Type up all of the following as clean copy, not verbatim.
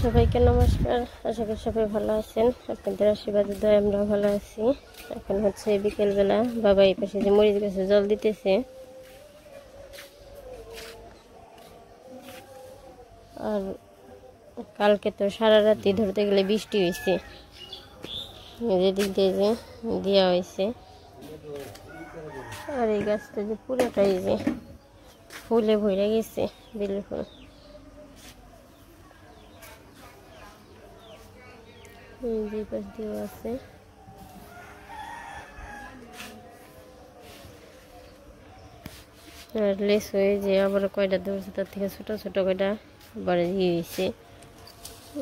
সবাইকে নমস্কার। আশা করি সবাই ভালো আছেন। আপনাদের আশীর্বাদে দয় আমরা ভালো আছি। এখন হচ্ছে বিকেলবেলা, বাবা এই পাশে যে মরিচ গাছে জল দিতেছে। আর কালকে তো সারা রাতি ধরতে গেলে বৃষ্টি হয়েছে, যেদিক দিয়ে যে দেওয়া হয়েছে। আর এই গাছটা যে পুরোটাই যে ফুলে ভরে গেছে, বেলি ফুল। যে পাশ দিয়েও আছে। আর লেস হয়ে যে আবার কয়টা ধরছে, তার থেকে ছোট ছোট কয়টা আবার ইয়ে হয়েছে।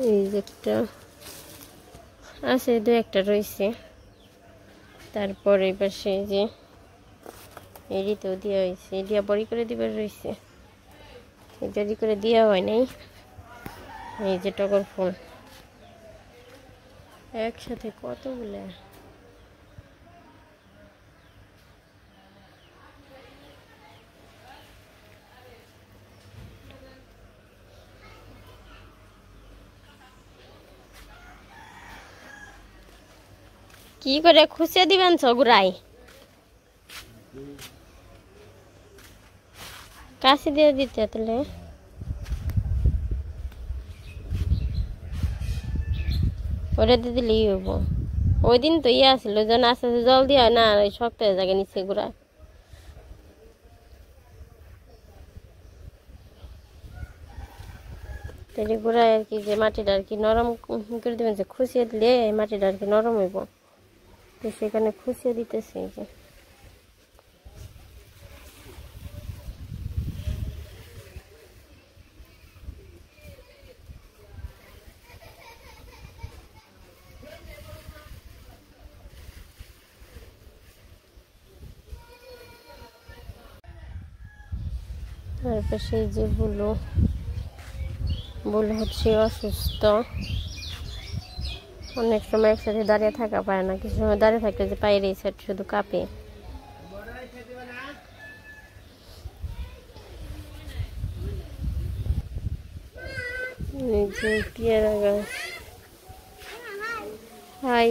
এই যে একটা আছে, দু একটা রয়েছে। তারপর এই পাশে যে এডিতেও দেওয়া হয়েছে, এডিয়া বড়ি করে দিবার রয়েছে, এটা করে দেওয়া হয় নাই। এই যে টগর ফুল একসাথে কতগুলো। কি করে খুঁজে দিবেন ছগুড়াই? কাছে দিয়ে দিতে তাহলে ওটা দিয়ে দিলেই হবো। ওই দিন তো ইয়ে আসলো, যখন আস্তে আস্তে জল দিয়া না, ওই শক্ত হয়ে জায়গা নিচে গুড়া। তাহলে গুড়ায় আর কি যে মাটিটা আর কি নরম করে দেবেন, যে খুশিয়ে দিলে মাটিটা আর কি নরম হইব। তো সেখানে খুশিয়ে দিতেছে এই যে। তারপর সেই যে বুলু হচ্ছে অসুস্থ, অনেক সময় একসাথে দাঁড়িয়ে থাকা পায় না, কিছু সময় দাঁড়িয়ে থাকলে যে পায়ের এই সাইড শুধু কাঁপে। এই যে পেয়ারা গাছ। হাই।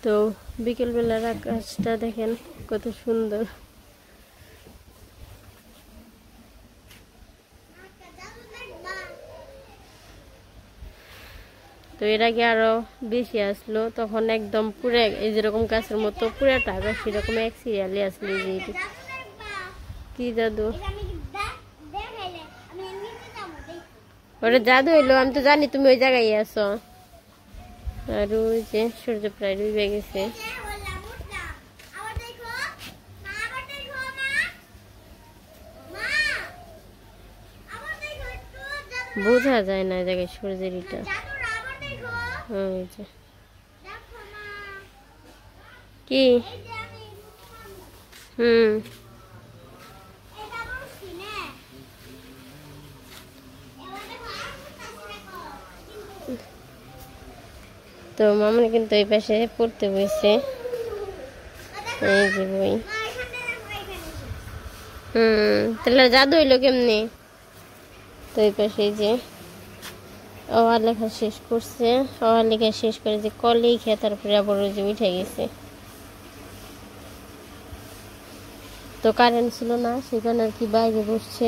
তো বিকেলবেলার আকাশটা দেখেন কত সুন্দর। তো এর আগে আরো বেশি আসলো, তখন একদম পুরো এই যেরকম গাছের মতো পুরাটা আকাশ সেরকম এক সিরিয়ালে আসলো। যে কি জাদু, ওটা জাদু হইলো, আমি তো জানি তুমি ওই জায়গায় আছো। আর ওই যে সূর্য প্রায় ডুবে গেছে। বোঝা যায় না জায়গায় সূর্যের ইটা। কি তো মামনি কিন্তু এই পাশে পড়তে বসে, এই যে বই। তাহলে জাদু হইলো কেমনি? তো এই পাশে যে লেখা শেষ করছে, লেখা শেষ করে যে কলেই খেয়ে তারপরে আবার যে উঠে গেছে। তো কারেন্ট ছিল না, সেখানে আর কি বাইরে বসছে।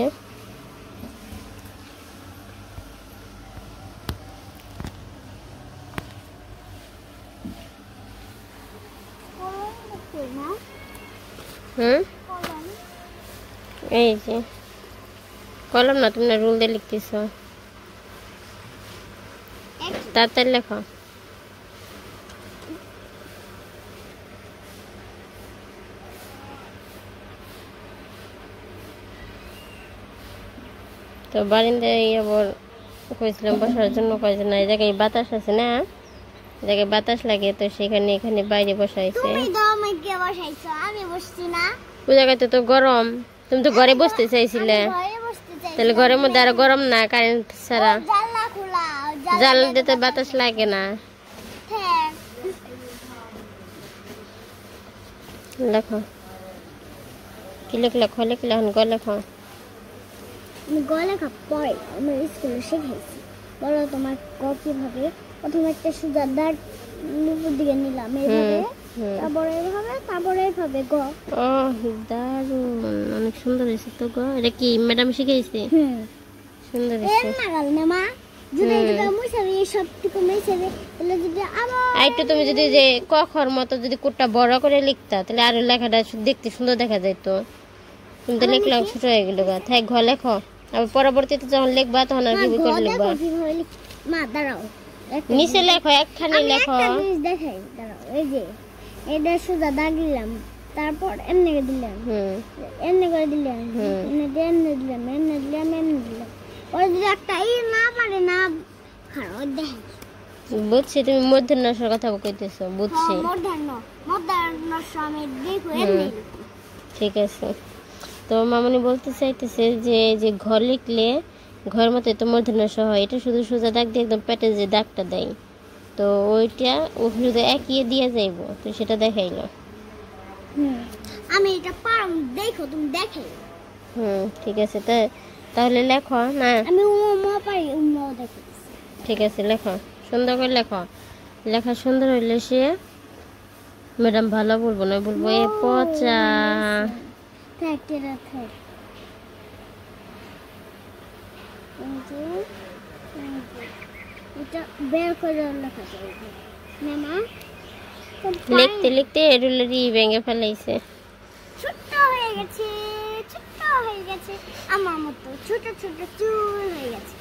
এই যে কলম না, তুমি রুল দিয়ে লিখতেছ, তাড়াতাড়ি লেখো। তো বারিন্দায় আবার কইছিলাম বসার জন্য, কয়েছে না, এই জায়গায় বাতাস আছে না, এই জায়গায় বাতাস লাগে, তো সেখানে এখানে বাইরে বসাইছে। ওই জায়গায় তো গরম, তুমি তো ঘরে বসতে চাইছিলে, তাহলে ঘরের মধ্যে আরো গরম না, কারেন্ট ছাড়া। জানলা দিতে বাতাস লাগে না। লেখো কি লিখলে, লেখো এখন লেখো। আমি গ লেখা পরে আমার স্কুলে শিখেছি। বলো তোমার ক কিভাবে? প্রথমে একটা সোজা দাগ উপর দিকে নিলাম এইভাবে, তারপরে এইভাবে, তারপরে এইভাবে গ। ও দারুণ, অনেক সুন্দর হয়েছে তো গো। এটা কি ম্যাডাম শিখাইছে? সুন্দর হয়েছে। এর নাগাল না মা, যদি এটা মুছাবে সবটুকু মুছাবে তাহলে যদি আবার একটু তুমি যদি যে ক খর মতো যদি কোটটা বড় করে লিখতা তাহলে আরো লেখাটা দেখতে সুন্দর দেখা যেত। তুমি তো লিখলাম ছোট হয়ে গেল গা। থাক ঘ লেখো, আবার পরবর্তীতে যখন লিখবা তখন আর কি করে লিখবা। মা দাঁড়াও, নিচে লেখো, একখানি লেখো। একটা জিনিস দেখাই, দাঁড়াও। এই যে এটা সোজা দাগ দিলাম, তারপর এমনি করে দিলাম, এমনি করে দিলাম, এমনি দিলাম, এমনি দিলাম, এমনি দিলাম। ওই যদি একটা এই না পারে না খারাপ দেখাই। বুঝছি, তুমি মূর্ধন্যর কথা কইতেছো, বুঝছি। মূর্ধন্য আমি দেখো এমনি। ঠিক আছে, তো মামনি বলতে চাইতেছে যে যে ঘর লিখলে ঘর মতো তো মূর্ধন্য হয়, এটা শুধু সোজা দাগ দিয়ে একদম পেটে যে দাগটা দেয়, তো ওইটা ও শুধু একিয়ে দিয়ে যাইব, তো সেটা দেখাইলো। আমি এটা পারম, দেখো তুমি দেখাই। ঠিক আছে, তাহলে লেখো না। আমি উমা পারি, উমা দেখো। ঠিক আছে, লেখো, সুন্দর করে লেখো। লেখা সুন্দর হইলে সে ম্যাডাম ভালো বলবো না, বলবো এ পচা। লিখতে লিখতে রুলেরই ভেঙে ফেলাইছে। ছোট হয়ে গেছে, ছোট হয়ে গেছে, আমার মতো ছোট ছোট চুল হয়ে গেছে।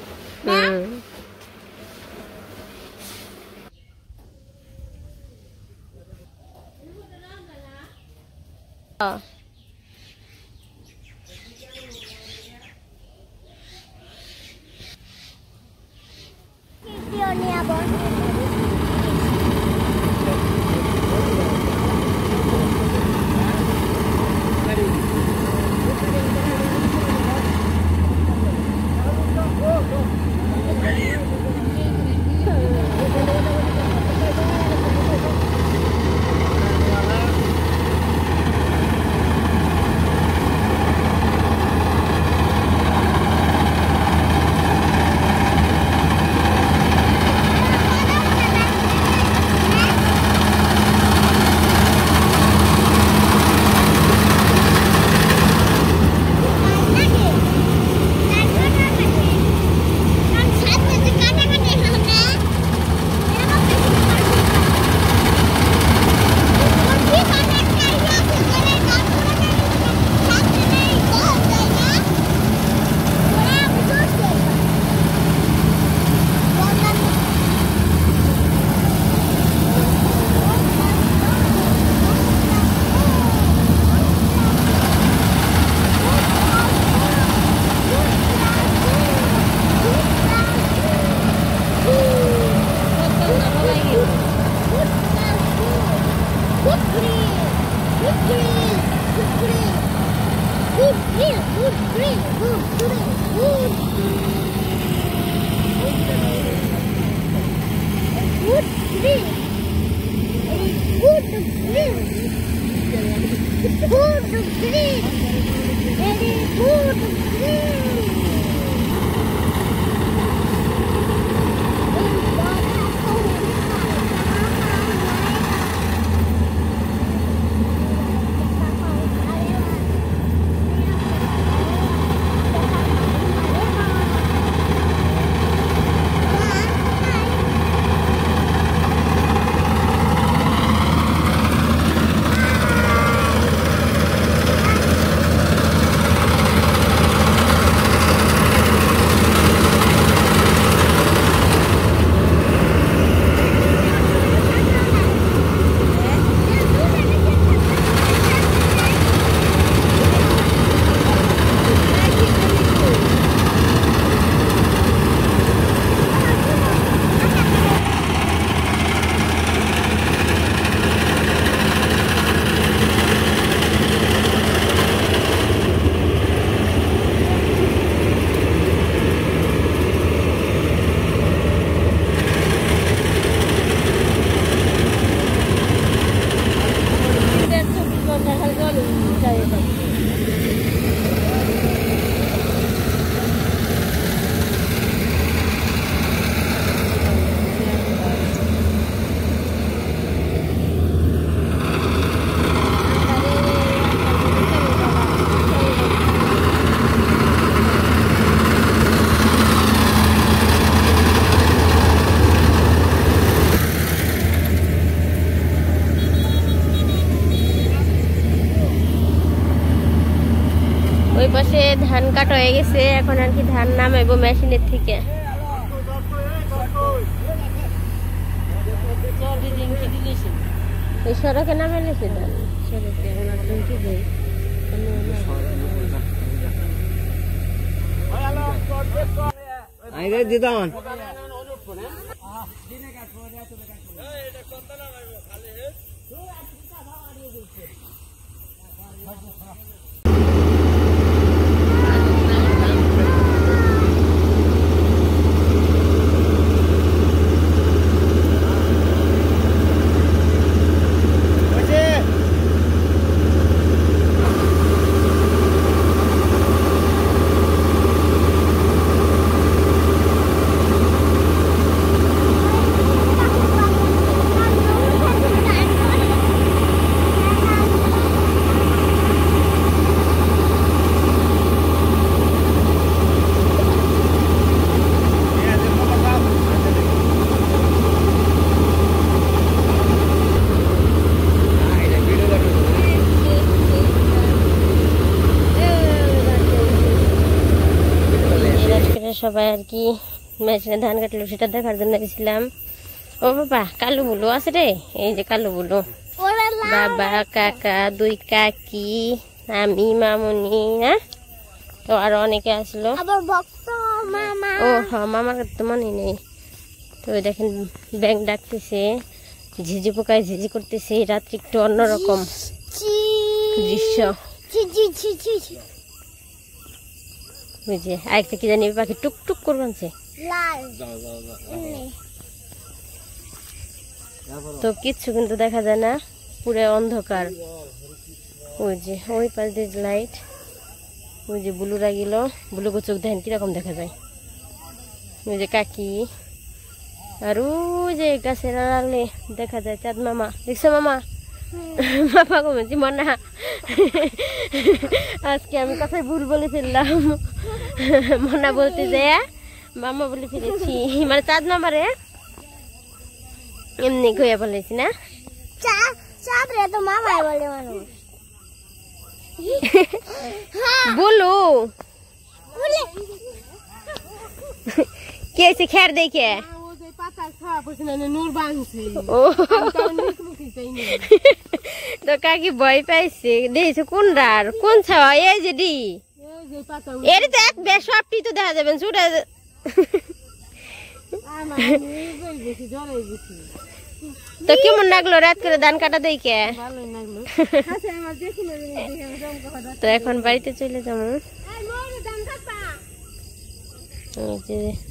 কাটা হয়ে গেছে, এখন আর কি ধান নামাইবো মেশিনের থেকে। এই সড়কে নামাইলেছে ধান, সড়কে দিতাম সবাই আর কি মেশিনে ধান কাটলো সেটা দেখার জন্য গেছিলাম। ও বাবা, কালো বুলো আছে রে, এই যে কালো বুলো, বাবা, কাকা, দুই কাকি, আমি, মামুনি, হ্যাঁ তো আরো অনেকে আসলো। ও হ্যাঁ, মামার তো মনে নেই। তো দেখেন ব্যাং ডাকতেছে, ঝিঝি পোকায় ঝিঝি করতেছে, রাত্রি একটু অন্যরকম দৃশ্য। বুঝে আরেকটা কি জানি পাখি টুকটুক করবানছে, তো কিচ্ছু কিন্তু দেখা যায় না, পুরো অন্ধকার। ওই যে ওই পাশ দিয়ে লাইট, ওই যে বুলুরা গেল, বুলুকে চোখ দেখেন কিরকম দেখা যায়। ওই যে কাকি, আর ওই যে গাছের আড়ালে দেখা যায় চাঁদ মামা, দেখছো মামা? মামা কমেছি মনা, আজকে আমি কথায় ভুল বলে ফেললাম, মনা বলতে যায় মামা বলে ফেলেছি, মানে চাঁদ মামা রে এমনি কইয়া বলেছি না, বলো কে হয়েছে খেয়ার দেখে। তো কাকি ভয় পাইছে, দেখছো কোন রার কোন ছাওয়া, এই যে ডি এর তো এক বেশ সবটি তো দেখা যাবেন ছুটে। তো কেমন লাগলো রাত করে ধান কাটা দেখে? তো এখন বাড়িতে চলে যাবো।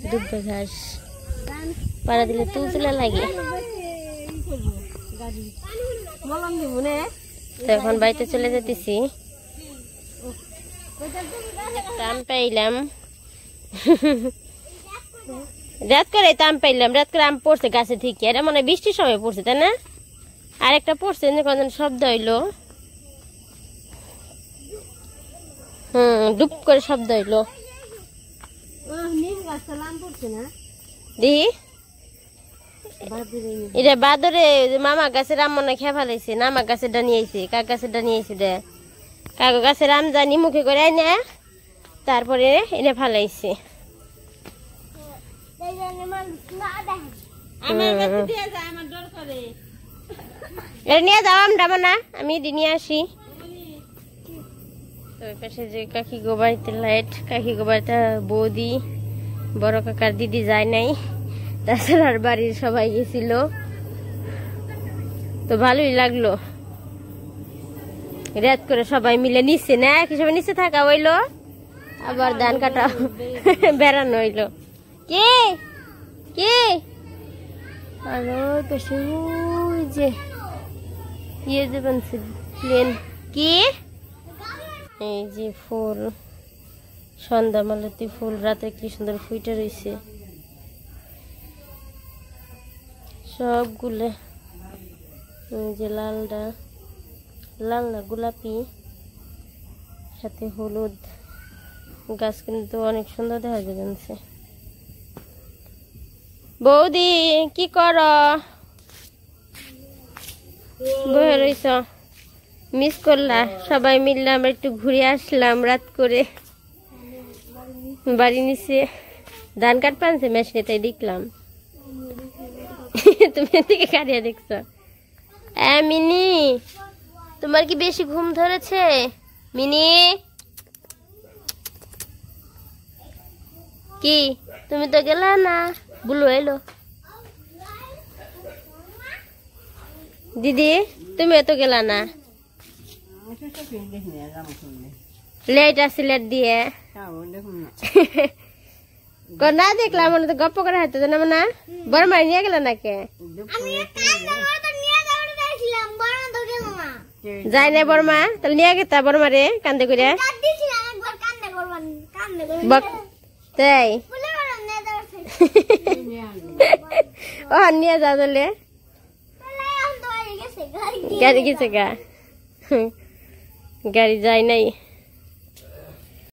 দুব্বা ঘাস পাড়া দিলে তুলতুলা লাগে, তো এখন বাড়িতে চলে যেতেছি। আম পাইলাম রাত করে, তো আম পাইলাম রাত করে, আম পড়ছে গাছে থেকে, এটা মানে বৃষ্টির সময় পড়ছে তাই না? আর একটা পড়ছে যখন শব্দ হইলো, ডুব করে শব্দ হইলো, এটা বাদরে মামা গাছের আম মনে খেয়ে ফেলাইছে, নামা গাছের ডানি আইছে, কাক গাছের ডানি আইছে, দে কাক গাছের আম জানি মুখে করে আইনে তারপরে এনে ফেলাইছে। নিয়ে যাও আমটা না, আমি নিয়ে আসি। তো ওই পাশে যে কাকি গো বাড়িতে লাইট, কাকি গো বাড়িতে বৌদি, বড় কাকার দিদি যায় নাই, তাছাড়া আর বাড়ির সবাই গেছিল, তো ভালোই লাগলো। রাত করে সবাই মিলে নিচে না, এক হিসাবে নিচে থাকা হইলো, আবার ধান কাটা বেড়ানো হইলো। কে কে আর ওই পাশে ওই যে ইয়ে যে বানছে প্লেন, কি এই যে ফুল, সন্ধ্যা মালতী ফুল, রাতে কি সুন্দর ফুইটা রয়েছে সবগুলো। এই যে লালটা, লাল না গোলাপি, সাথে হলুদ, গাছ কিন্তু অনেক সুন্দর দেখা যাচ্ছে। বৌদি কি কর? বয়ে রইছ, মিস করলা? সবাই মিললে আমরা একটু ঘুরে আসলাম রাত করে। বাড়ি নিচে ধান কাট পানছে মেশিনে, তাই দেখলাম। তুমি এদিকে কারিয়া দেখছো। মিনি, তোমার কি বেশি ঘুম ধরেছে? মিনি, কি তুমি তো গেলা না? বুলু এলো। দিদি, তুমি তো গেলা না? লেট আছে, লেট দিয়ে না দেখলাম, মনে তো গপ্প করে হাঁটতে জানো না। বড় মারি নিয়ে গেল নাকি? যাই না বড় মা, তাহলে নিয়ে গেতা বড় মারে কান্দে করে। তাই ও নিয়ে যা তাহলে। গাড়ি গেছে গা, গাড়ি যায় নাই।